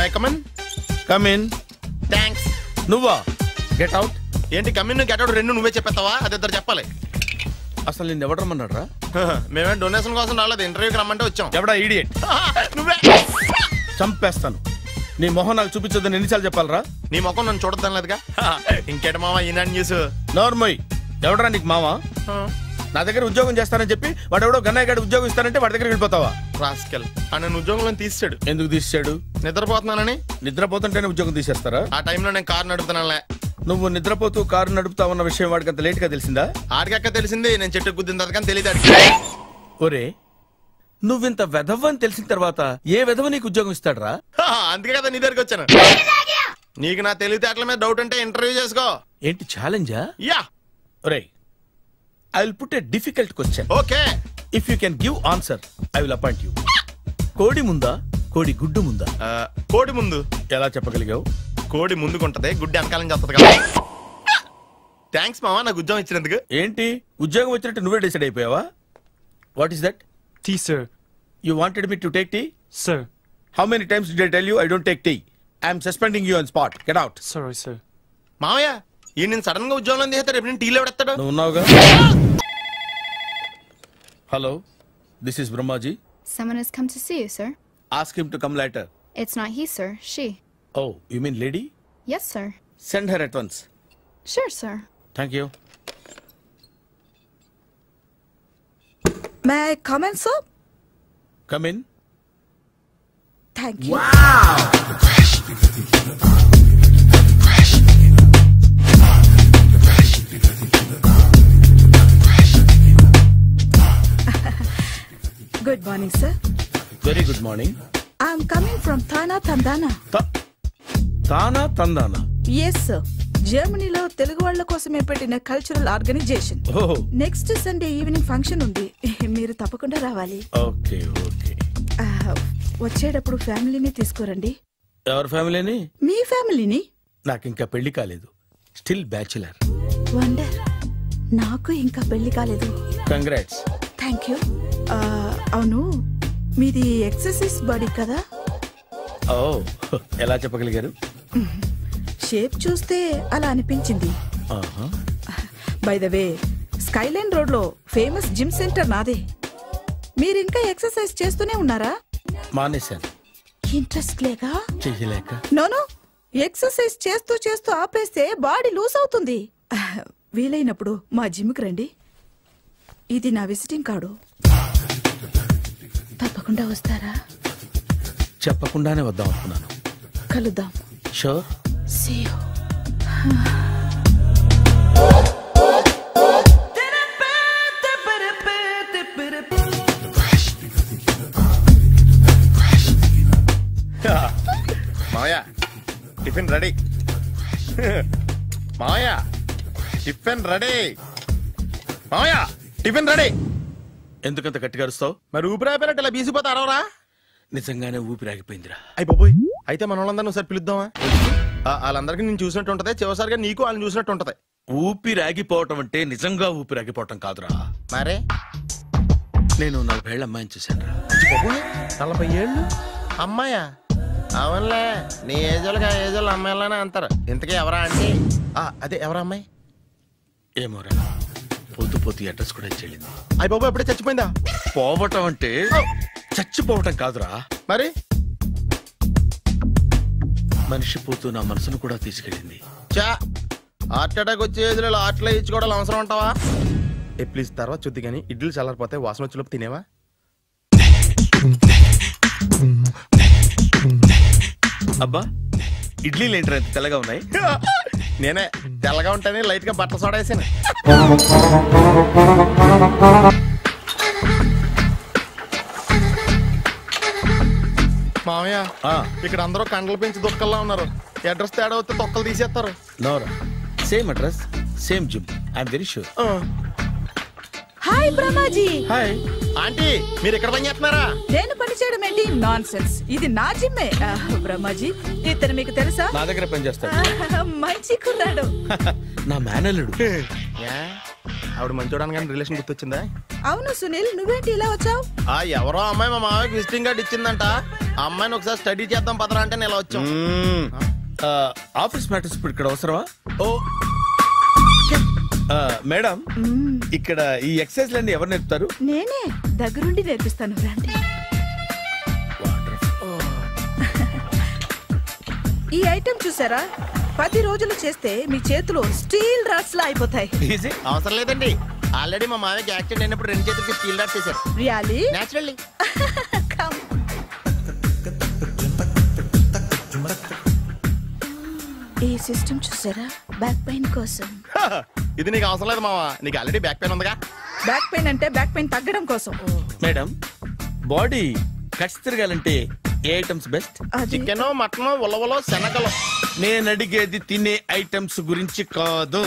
May come in. Come in. Thanks. నువ్వా? Get out. ఏంటి come in get out రెండు నువ్వే చెప్పేస్తావా? అది ఇద్దరు చెప్పాలి. అసలు నిన్ను ఎవడు రమ్మన్నాడు రా? మేమే డొనేషన్ కోసం రాలేదు, ఇంటర్వ్యూకి రమ్మంటే వచ్చాం. ఎవడా ఈడియట్? నువ్వే. చంపేస్తాను. నీ మొహం నాకు చూపించొద్దని ఎన్నిసార్లు చెప్పాలరా? నీ ముఖం నన్ను చూడద్దాం లేదుగా. ఇంకేట మామ ఈనాడు న్యూస్. నోర్మోయ్. ఎవడరా నీకు మావా? నా దగ్గర ఉద్యోగం చేస్తానని చెప్పి వాడు ఎవడో గన్నయ్య గడి ఉద్యోగం ఇస్తానంటే వాడి దగ్గర వెళ్ళిపోతావా? రాస్కెల్. నన్ను ఉద్యోగంలో తీసాడు. ఎందుకు తీసాడు? నిద్రపోతున్నానని. నిద్రపోతుంటేనే ఉద్యోగం తీసేస్తారా? ఆ టైంలో నేను కారు నడుపుతున్నానులే. నువ్వు నిద్రపోతూ కారు నడుపుతా ఉన్న విషయం వాడికి అంత లేట్ గా తెలిసిందా? ఆడికక్క తెలిసింది, నేను చెట్టు గుద్దిన కానీ తెలియదు. ఒరే, నువ్వింత వెధవ అని తెలిసిన తర్వాత ఏ వెధవ నీకు ఉద్యోగం ఇస్తాడరా? అందుకే కదా నీ దగ్గరికి వచ్చాను. నీకు నా తెలివితేటల మీద డౌట్ అంటే ఇంటర్వ్యూ చేసుకో. ఏంటి ఛాలెంజా? యా. ఒరే, I will put a difficult question. Okay. If you can give answer I will appoint you. కోడి ముందా, కోడి గుడ్డు ముందా? కోడి ముందు. ఎలా చెప్పగలిగావు? కోడి ముందుకుంటది, గుడ్డి వెనకాలం చేస్తుంది కదా. థ్యాంక్స్ మామా నాకు ఉద్యోగం ఇచ్చినందుకు. ఏంటి ఉద్యోగం వచ్చినట్టు నువ్వే డిసైడ్ అయిపోయావా? What is that? Tea, sir. You wanted me to take tea? Sir. How many times did I tell you I don't take tea? I am suspending you on spot. Get out. Sorry, sir. మామయ్య ఈ నేను sudden గా ఉద్యోగంలో తీస్తాడు. రేపు నేను టీలో పెడతాడు. నువ్వు ఉన్నావుగా? Hello, this is Brahmaji. Someone has come to see you, sir. Ask him to come later. It's not he, sir. She. Oh, you mean lady? Yes, sir. Send her at once. Sure, sir. Thank you. May I come in, sir? Come in. Thank you. Good morning, sir. Very good morning. I'm coming from Thana Tandana. Thana Tandana? Yes, sir. జర్మనీలో తెలుగు వాళ్ళ కోసమే పెట్టిన cultural organization. Next Sunday evening function ఉంది, మీరు తప్పకుండా రావాలి. Okay okay. వచ్చేటప్పుడు ఫ్యామిలీని తీసుకురండి. ఎవరి ఫ్యామిలీని? మీ ఫ్యామిలీని. నాకు ఇంకా పెళ్లి కాలేదు, స్టిల్ బ్యాచులర్. వండర్. నాకు ఇంకా పెళ్లి కాలేదు. కంగ్రాట్స్. Thank you. అవును, మీది ఎక్సర్సైజ్ బాడీ కదా? ఓ, ఎలా చెప్పగలిగారు? షేప్ చూస్తే అలా అనిపించింది. By the way, Skyline road లో ఫేమస్ జిమ్ సెంటర్ నాదే. మీరు ఇంకా ఎక్సర్సైజ్ చేస్తూనే ఉన్నారా? మానేశాను. ఇంట్రెస్ట్ లేక? చెయ్యలేక. నోనో, ఎక్సర్సైజ్ చేస్తూ చేస్తూ ఆపేస్తే బాడీ లూజ్ అవుతుంది. వీలైనప్పుడు మా జిమ్కి రండి. ఇది నా విజిటింగ్ కార్డు. తప్పకుండా వస్తారా? చెప్పకుండానే వద్దాం అనుకున్నాను. కలుద్దాం. షూర్. See you. మామయ్య టిఫిన్ రెడీ. మామయ్య టిఫిన్ రెడీ. మామయ్య టిఫిన్ రెడీ. ఎందుకంత గట్టిగా అరుస్తావు? మరి ఊపిరాయిపోయినట్టు ఇలా బీసిపోతే అరవరా? నిజంగానే ఊపిరాగిపోయిందిరా. అయ్యి బాబోయ్, అయితే మన వాళ్ళందరినీ ఒకసారి పిలుద్దామా? వాళ్ళందరికీ నేను చూసినట్టు ఉంటది, చివరిసారిగా నీకు వాళ్ళని చూసినట్టు ఉంటది. ఊపిరాగిపోవటం అంటే నిజంగా ఊపిరాగిపోవటం కాదురా. మరే నేను 40 ఏళ్ల అమ్మాయిని చూశాను రా. 40 ఏళ్ళు అమ్మాయా? అవునులే, నీ ఏజోళ్ళకి ఆ ఏజోళ్ళు అమ్మాయిలానే అంటారు. ఇంతకీ ఎవరా అంటే? అదే ఎవరా అమ్మాయి? ఏమోరా, పొద్దు పొద్దు అడ్రస్ కూడా చెల్లింది. అయ్యి బాబు ఎప్పుడే చచ్చిపోయిందా? పోవటం అంటే చచ్చిపోవటం కాదురా. మరి మనిషి పోతూ నా మనసును కూడా తీసుకెళ్ళింది. చా, హార్ట్ అటాక్ వచ్చే ఏజ్లో హార్ట్లో ఇచ్చుకోవడం అవసరం ఉంటావా? ప్లీజ్ తర్వాత చూద్ది కానీ ఇడ్లీలు చల్లారిపోతే వాసన వచ్చేలోపు తినేవా? అబ్బా, ఇడ్లీలు ఏంటి ఎంత తెల్లగా ఉన్నాయి? నేనే తెల్లగా ఉంటానే లైట్ గా బట్టలు సోడా వేసాను. మామయ్య, ఇక్కడ అందరూ కండలు పెంచి దుక్కల్లా ఉన్నారు. అడ్రస్ తేడా వస్తే తొక్కలు తీసేస్తారు. Nora, same address, same gym. I'm very sure. Hi Brahmaji. Hi aunty, మీరు ఇక్కడ పని చేస్తున్నారా? నేను పని చేయడం ఏంటి? Nonsense. ఇది నా జిమ్మే. బ్రహ్మాజీ, ఇతను మీకు తెలుసా? నా దగ్గర పని చేస్తాడు. మంచి కుర్రాడు. నా మేనల్లుడు. ఆవిడ మంచి చూడడానికి రిలేషన్ గుర్తొచ్చిందా? అవును సునీల్, నువ్వేంటి ఇలా వచ్చావు? ఎవరో అమ్మాయి మా మామయ్యకి విజిటింగ్ కార్డ్ ఇచ్చిందంట. ఆ అమ్మాయిని ఒకసారి స్టడీ చేద్దాం పదరా అంటే నేను ఇలా వచ్చాం. ఆఫీస్ మ్యాటర్స్ ఇప్పుడు ఇక్కడ అవసరమా? ఓ మేడం, ఇక్కడ ఈ ఎక్సర్సైజ్ లన్నీ ఎవరు నేర్పుతారు? నేనే దగ్గరుండి నేర్పిస్తాను, రండి. ఈ ఐటెం చూసారా? 10 రోజులు చేస్తే మీ చేతులు స్టీల్ రాట్స్ లా అయిపోతాయి. అవసరం లేదండి, ఆల్రెడీ మా మామయ్యకి యాక్సిడెంట్ అయినప్పుడు 2 చేతులకి స్టీల్ డాట్ చేశారు. రియల్లీ? నేచురల్లీ. ఈ సిస్టమ్ చూసారా? బ్యాక్ పెయిన్ కోసం. ఇది నీకు అవసరం లేదు మావా, నీకు ఆల్రెడీ బ్యాక్ పెయిన్ ఉందిగా. బ్యాక్ పెయిన్ అంటే బ్యాక్ పెయిన్ తగ్గడం కోసం. మేడం, బాడీ కట్స్ తిరగాలంటే ఏ ఐటమ్స్ బెస్ట్? చికెన్, మటన్, ఉలవలో, శనగలు. నేను అడిగేది తినే ఐటమ్స్ గురించి కాదు,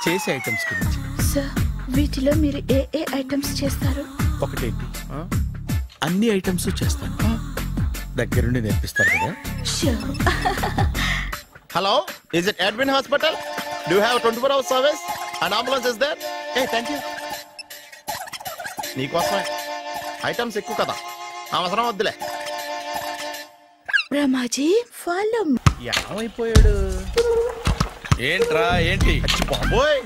చేసే ఐటమ్స్ గురించి. సార్, వీటిలో మీరు ఏ ఐటమ్స్ చేస్తారు? ఒకటేంటి, అన్ని ఐటమ్స్ చేస్తాను. దగ్గరుండి నేర్పిస్తారు కదా? Hello, is it admin hospital? Do have 24 hours service and ambulance is there? Thank you. నీకోసమే. ఐటమ్స్ ఎక్కువ కదా, అవసరం వద్దులే. రమాజీ, ఫాలో. ఏమైపోయాడు? ఏంట్రా ఏంటి? బాబోయ్,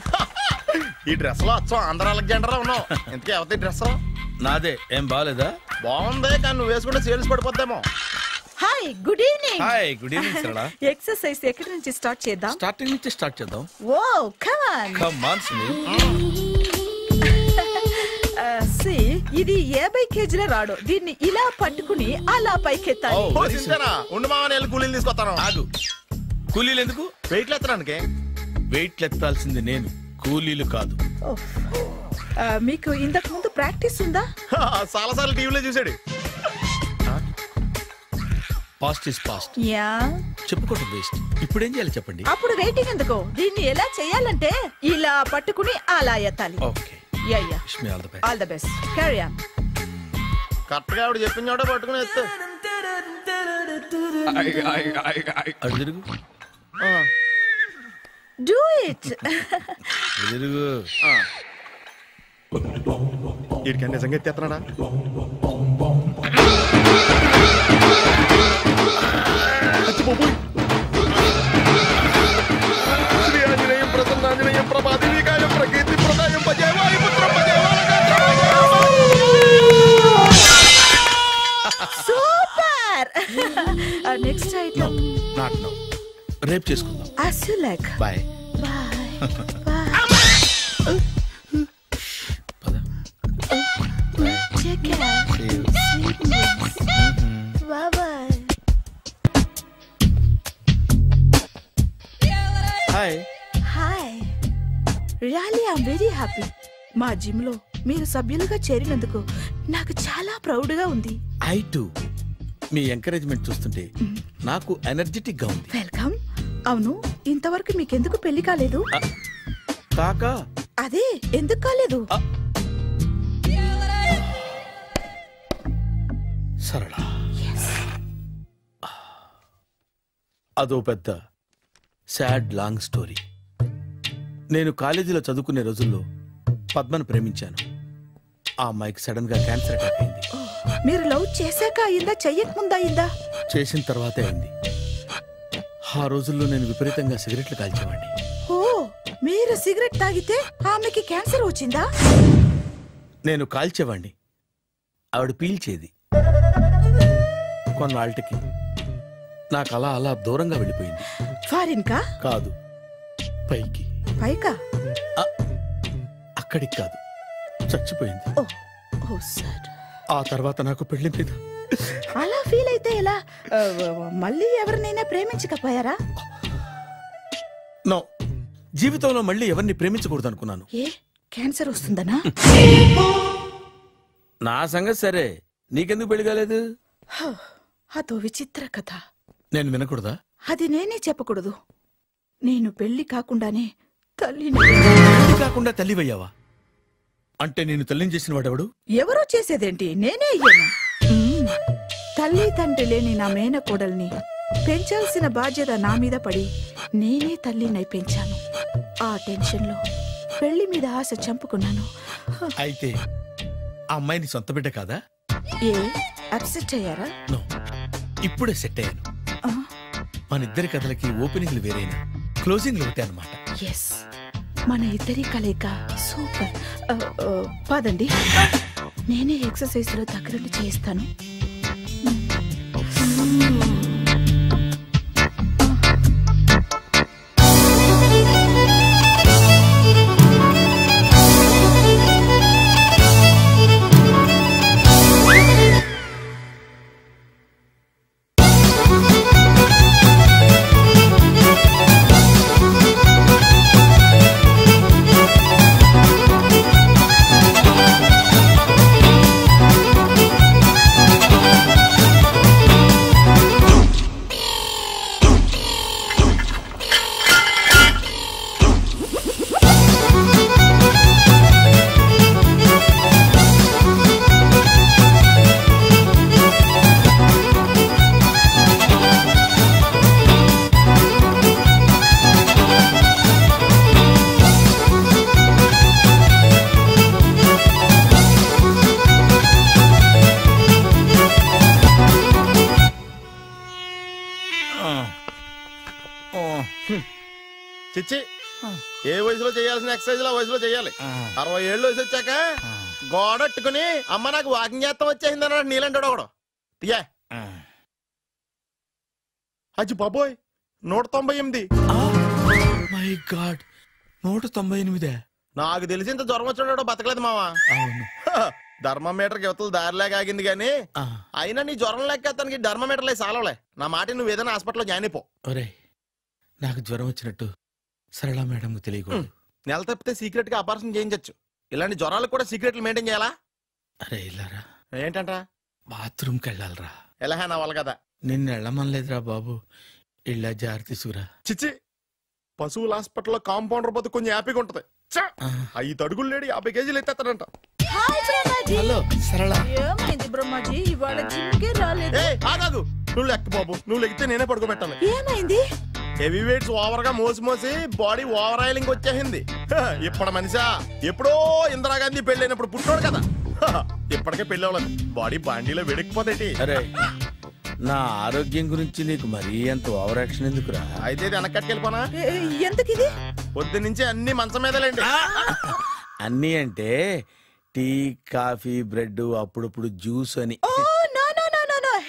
ఈ డ్రెస్ లో వచ్చాం ఆంధ్ర అలెగ్జాండర్ లో ఉన్నావు. ఇంతకీ ఎవరి డ్రెస్? నాదే. ఏం బాగాలేదా? బాగుంది, కానీ నువ్వు వేసుకుంటే సేల్స్ పడిపోద్దేమో. Hi, good evening. Hi, good evening Sarala. Exercise ఎక్కడి నుంచి స్టార్ట్ చేద్దాం? స్టార్టింగ్ నుంచి స్టార్ట్ చేద్దాం. Oh come on. Come on Sunil. ఇది 50 kg రాడు. దీన్ని ఇలా పట్టుకుని అలా పైకెత్తాలి. ఉండు మామని వెళ్ళి కూలీలు తీసుకొస్తాను. ఆగు, కూలీలు ఎందుకు? వెయిట్లు ఎత్తడానికి. వెయిట్లు ఎత్తాల్సింది నేను, కూలీలు కాదు. మీకు ఇంతకు ముందు ప్రాక్టీస్ ఉందా? చాలా సార్లు టీవీలో చూసాడు. Past is past. యా, చెప్పుకోవడం వేస్ట్. ఇప్పుడు ఏం చేయాలి చెప్పండి. అప్పుడు వెయిటింగ్ ఎందుకు? దీన్ని ఎలా చేయాలంటే ఇలా పట్టుకుని అలా ఎత్తాలి. Okay, ya ya, wish me all the best. All the best. Carry on. Correct గా ఆవిడ చెప్పిన చోట పట్టుకుని ఎత్తు. అడు తిరుగు. Do it. తిరుగు. వీడికి నిజంగా ఎత్తేస్తున్నాడా? శ్రీ ఆంజనేయం ప్రసన్నాంజనేయం ప్రభాదివికాయం ప్రకీర్తి ప్రదాయం భజేవాయు పుత్రం super. Next item not now, రేపు చేసుకుందాం. as you like. Bye. Bye. Bye. పద. Take care. See you. Sweet dreams. Bye bye. Hi. Hi. Really, I'm very happy. మా జిమ్ లో మీరు సభ్యులుగా చేరినందుకు నాకు చాలా ప్రౌడ్ గా ఉంది. I to. మీ ఎంకరేజ్మెంట్ చూస్తుంటే నాకు ఎనర్జెటిక్ గా ఉంది. వెల్కమ్. అవును, ఇంతవరకు మీకెందుకు పెళ్లి కాలేదు? కాకా, అదే ఎందుకు కాలేదు? సరళ, అదో పెద్ద సాడ్ లాంగ్ స్టోరీ. నేను కాలేజీలో చదువుకునే రోజుల్లో పద్మను ప్రేమించాను. ఆ అమ్మాయికి సడన్ గా క్యాన్సర్ అటాక్ అయింది. మీరు లవ్ చేశాక అయిందా, చెయ్యక ముందా అయిందా? చేసిన తర్వాతే అయింది. ఆ రోజుల్లో నేను విపరీతంగా సిగరెట్లు కాల్చేవాడిని. ఓ, మీరు సిగరెట్ తాగితే ఆమెకి క్యాన్సర్ వచ్చిందా? నేను కాల్చేవాడిని, ఆవిడ పీల్చేది. కొన్నాళ్ళకి నాకు అలా అలా దూరంగా వెళ్ళిపోయింది. ఫారిన్ కా? కాదు, పైకి. పైకా? అక్కడికి కాదు, చచ్చిపోయింది. ఓ సార్. ఆ తర్వాత నాకు పెళ్లి మీద. అలా ఫీల్ అయితే ఎలా? మళ్ళీ ఎవరినైనా ప్రేమించకపోయారా? నో, జీవితంలో మళ్ళీ ఎవరిని ప్రేమించకూడదు అనుకున్నాను. ఏ, క్యాన్సర్ వస్తుందనా? నా సంగతి సరే, నీకెందుకు పెళ్లి కాలేదు? అదో విచిత్ర కథ. నేను వినకూడదా? అది నేనే చెప్పకూడదు. నేను పెళ్లి కాకుండానే తల్లిని. పెళ్లి కాకుండా తల్లివయ్యావా? అంటే నేను తల్లిని చేసిన వాడెవడు? ఎవరో చేసేదేంటి, నేనే అయ్యాను. తల్లి తండ్రి లేని నా మేనకోడల్ని పెంచాల్సిన బాధ్యత నా మీద పడి నేనే తల్లినై పెంచాను. ఆ టెన్షన్లో పెళ్లి మీద ఆశ చంపుకున్నాను. అయితే ఆ అమ్మాయిని సొంత బిడ్డ కాదా? ఏ అప్సెట్ అయ్యారా? నో, ఇప్పుడే సెట్ అయ్యాను. మన ఇద్దరి కథలకి ఓపెనింగ్లు వేరైనా క్లోజింగ్లు ఒకటే అనమాట. ఎస్, మన ఇద్దరి కలయిక సూపర్. పదండి, నేనే ఎక్సర్సైజ్ లో దగ్గరుండి చేయిస్తాను. చిచ్చి, ఏ వయసులో చేయాల్సిన ఎక్సర్సైజ్ ఆ వయసులో చేయాలి. 60 ఏళ్ళు వయసు వచ్చాక గోడట్టుకుని అమ్మ నాకు వాకింగ్ చేస్తాం వచ్చేసింది అన్నాడు నీలంటాడు ఒకడు. తీయా అచ్చి బాబోయ్, 198. My God, 198. నాకు తెలిసి ఇంత జ్వరం వచ్చాడు బతకలేదు మావా. అవును. ధర్మమీటర్ యువతలు దారిలేక ఆగింది గానీ అయినా నీ జ్వరం లెక్క అతనికి ధర్మమీటర్లే సాలవలే. నా మాట నువ్వు ఏదైనా హాస్పిటల్లో జాయిన్ అయిపో. ఒరే, నాకు జ్వరం వచ్చినట్టు సరళ మేడం తెలియకూడదు. నెల తప్పితే సీక్రెట్ గా ఆపరేషన్ చేయించచ్చు. ఇలాంటి జ్వరాలకు కూడా సీక్రెట్లు మెయింటైన్ చేయాలా? అరే ఇల్లారా, ఏంటంట? బాత్రూమ్కి వెళ్ళాలరా. ఎలా నా వాళ్ళ కదా నిన్ను వెళ్ళమనలేదురా బాబు, ఇళ్ళ జారి తీసుకురా. చిచ్చి, పశువుల హాస్పిటల్లో కాంపౌండర్ పోతే కొంచెం హ్యాపీగా ఉంటది. 5 అడుగులు లేడి 50 కేజీలు ఎత్తేస్తాడంట. హలో సరళ. ఏమైంది బ్రహ్మాజీ, ఇవాళ జిమ్కే రాలేదు? ఆగాదు, నువ్వు లెక్క బాబు, నువ్వు లెక్కితే నేనే పడుకోబెట్టాలి. ఏమైంది? హెవీ వెయిట్స్ ఓవర్ గా మోసి బాడీ ఓవర్ ఆయిలింగ్ వచ్చేసింది. ఇప్పుడు మనిషా ఎప్పుడో ఇందిరాగాంధీ పెళ్ళైనప్పుడు పుట్టినోడు కదా, ఇప్పటికే పెళ్ళి అవ్వలేదు. బాడీ బాండీలో వెడికిపోతేటి. అరే, నా ఆరోగ్యం గురించి నీకు మరీ అంత ఓవర్ యాక్షన్ ఎందుకురా? అయితే వెనక్కట్టుకెళ్ళిపోనా? ఎందుకు? పొద్దు నుంచి అన్ని మంచం మీదలేండి. అన్నీ అంటే టీ, కాఫీ, బ్రెడ్, అప్పుడప్పుడు జ్యూస్ అని.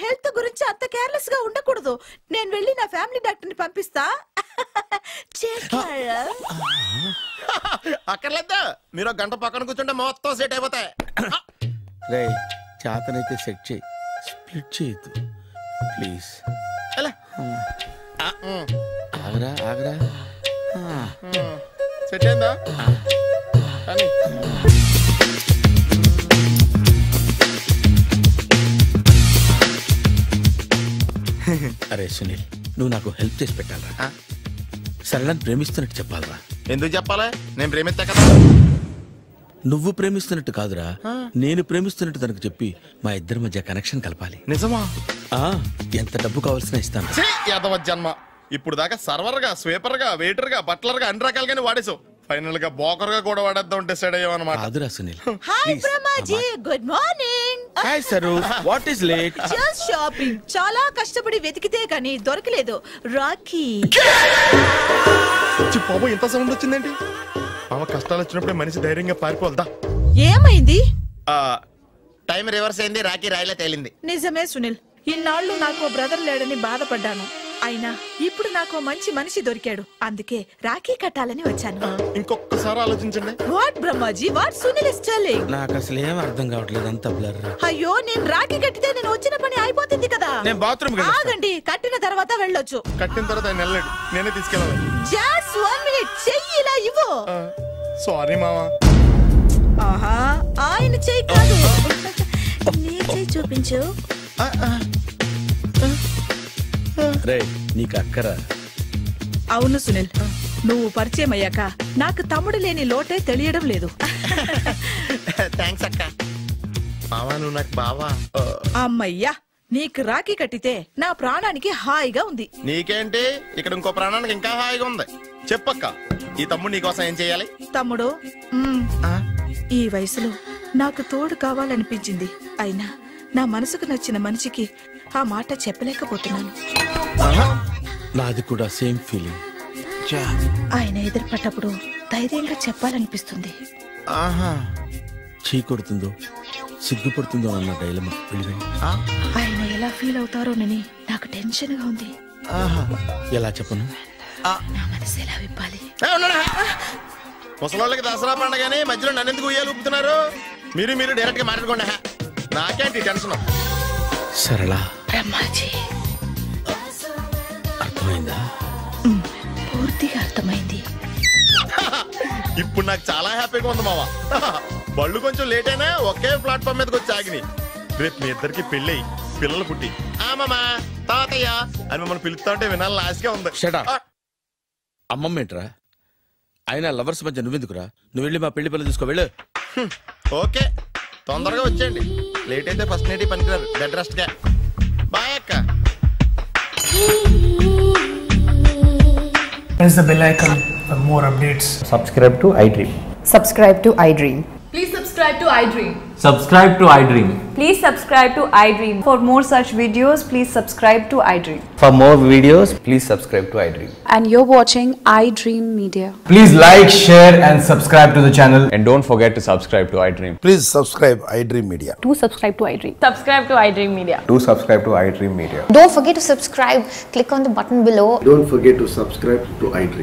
హెల్త్ గురించి అంత కేర్లెస్ గా ఉండకూడదు. నేను వెళ్ళి నా ఫ్యామిలీ డాక్టర్ ని పంపిస్తా. అక్కర్లేదా, మీరు గంట పక్కన కూర్చుంటే మొత్తం సెట్ అయిపోతాయి. రే, చేతనైతే సెట్ చేయి, స్ప్లిట్ చేయొద్దు ప్లీజ్. ఆగరా ఆగరా. సెట్ అయిందా? అరే సునీల్, నువ్వు నాకు హెల్ప్ చేసి పెట్టాలరా. సరళని ప్రేమిస్తున్నట్టు చెప్పాలరా. ఎందుకు చెప్పాలి? నేను ప్రేమిస్తా కదా. నువ్వు ప్రేమిస్తున్నట్టు కాదురా, నేను ప్రేమిస్తున్నట్టు తనకు చెప్పి మా ఇద్దరి మధ్య కనెక్షన్ కలపాలి. నిజమా? ఎంత డబ్బు కావాల్సిన ఇస్తాను. యాదవ జన్మ, ఇప్పుడు దాకా సర్వర్ గా, స్వీపర్ గా, వెయిటర్ గా, బట్లర్ గా అన్ని రకాలుగానే వాడేసావు. ఫైనల్ గా బోకర్ గా కూడా వాడేద్దాం డిసైడ్ అయ్యామన్నమాట. కాదురా Sunil. Hi Brahmaji, good morning. Hi sir, what is late? Just shopping. చాలా కష్టపడి వెతికితే కానీ దొరకలేదు. రాఖీ. బాబు, ఇంత సౌండ్ వచ్చిందేంటి? మామ కష్టాలు వచ్చినప్పుడే మనిషి ధైర్యంగా పారిపోల్దా. ఏమైంది? టైం రివర్స్ అయింది, రాఖీ రాయిలా తేలింది. నిజమే సునీల్, ఇన్నాళ్ళు నాకు బ్రదర్ లేడని బాధపడ్డాను. అయినా ఇప్పుడు నాకు మంచి మనిషి దొరికాడు, అందుకే రాఖీ కట్టాలని వచ్చాను. ఇంకొకసారి ఆలోచించండి. What Brahmaji, what Sunil is telling? నాకు అసలు ఏం అర్థం కావట్లేదు, అంత బ్లర్. అయ్యో, నేను రాఖీ కట్టితే నేను వచ్చిన పని అయిపోతుంది కదా. నేను బాత్రూమ్ ఆగండి, కట్టిన తర్వాత వెళ్ళొచ్చు. కట్టిన తర్వాత ఆయన వెళ్ళండి, నేనే తీసుకెళ్ళాలి. జస్ట్ 1 మినిట్, చెయ్యి ఇలా ఇవ్వు. సారీ మామా. ఆహా, ఆయన చెయ్యి కాదు, నీ చెయ్యి చూపించు. రే, నీకు అక్కరా? అవును సునీల్, నువ్వు పరిచయం అయ్యాక నాకు తమ్ముడు లేని లోటే తెలియడం లేదు. థ్యాంక్స్ అక్క. మావా, నువ్వు నాకు బావా. అమ్మయ్యా, నీకు రాఖీ కట్టితే నా ప్రాణానికి హాయిగా ఉంది. నీకేంటి, ఇక్కడ ఇంకో ప్రాణానికి ఇంకా హాయిగా ఉంది. చెప్పక్క, ఈ తమ్ముడు నీకోసం ఏం చేయాలి? తమ్ముడు ఈ వయసులో నాకు తోడు కావాలనిపించింది. అయినా నా మనసుకు నచ్చిన మనిషికి ఆ మాట చెప్పలేకపోతున్నాను. నాది కూడా సేమ్ ఫీలింగ్. ఆయన ఎదురుపడ్డప్పుడు ధైర్యంగా చెప్పాలనిపిస్తుంది. చీ కొడుతుందో సిగ్గుపడుతుందో అన్న డైలమా. ఆయన ఎలా ఫీల్ అవుతారోనని నాకు టెన్షన్ గా ఉంది. ఎలా చెప్పను? నా మనసు ఎలా విప్పాలి? ముసలోళ్ళకి దసరా పండగని మధ్యలో నన్ను ఎందుకు ఉయ్యాలు ఊపుతున్నారు? మీరు డైరెక్ట్ గా మాట్లాడుకోండి. నాకేంటి టెన్షన్? సరళ, బ్రహ్మాజీ, అర్థమైందా? పూర్తిగా అర్థమైంది. ఇప్పుడు నాకు చాలా హ్యాపీగా ఉంది మావా. బళ్ళు కొంచెం లేట్ అయినా ఒకే ప్లాట్ఫామ్ మీదకి వచ్చి ఆగినాయి. రేపు మీ ఇద్దరికి పెళ్ళి పిల్లలు పుట్టి మామా తాతయ్య అని మమ్మల్ని పిలుస్తా ఉంటే వినాలి లాస్ట్గా ఉంది. అమ్మమ్మ ఏంట్రా? అయినా లవర్స్ మధ్య నువ్వెందుకురా? నువ్వు వెళ్ళి మా పెళ్లి పిల్లలు తీసుకో వెళ్ళు. ఓకే, తొందరగా వచ్చేయండి. లేట్ అయితే ఫస్ట్ నైట్ పనికిరారు. బెడ్ రెస్ట్ గా. బాయ్ అక్క. Press the bell icon for more updates. Subscribe to iDream. Subscribe to iDream. Please subscribe to iDream. Subscribe to iDream. Please subscribe to iDream. For more such videos, please subscribe to iDream. For more videos, please subscribe to iDream. And you're watching iDream Media. Please like, share, and subscribe to the channel. And don't forget to subscribe to iDream. Please subscribe iDream Media. Do subscribe to iDream. Subscribe to iDream Media. Do subscribe to iDream Media. Don't forget to subscribe. Click on the button below. Don't forget to subscribe to iDream.